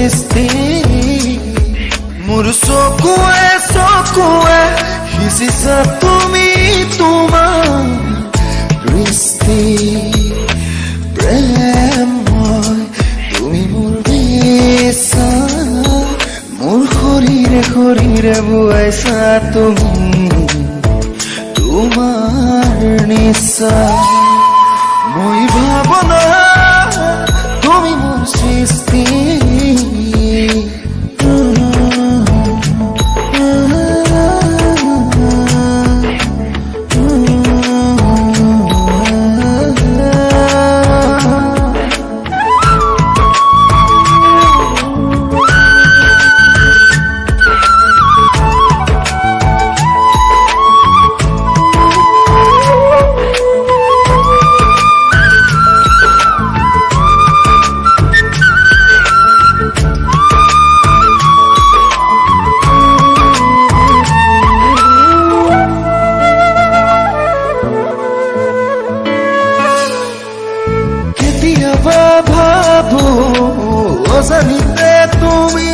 সৃষ্টি মোৰ চকুৱে চকুৱে সিঁচিছা তুমি তোমাৰ দৃষ্টি প্ৰেমময় তুমি মোৰ বিশ্বাস মোৰ শৰীৰে শৰীৰে বুৱাইছা তুমি তোমাৰ নিশ্বাস মই ভাৱনা তুমি মোৰ সৃষ্টি ভাবো অজানিতে তুমি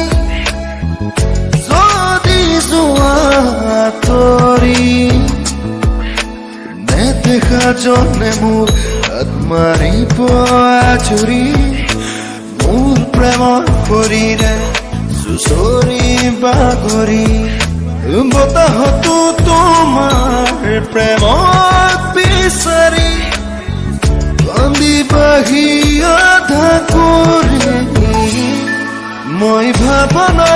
যদি যোৱা তৰি নেদেখা জনে মোৰ হাত মাৰিব আঁচুৰি মোৰ প্ৰেমৰ শৰীৰে চুচৰি বাগৰি বতাহতো তোমাৰ প্ৰেমক বিচাৰি বাহি আধা কৰে মই ভাবনা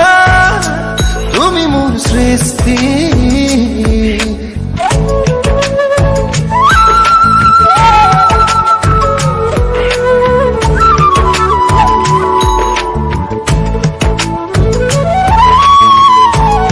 তুমি মোৰ সৃষ্টি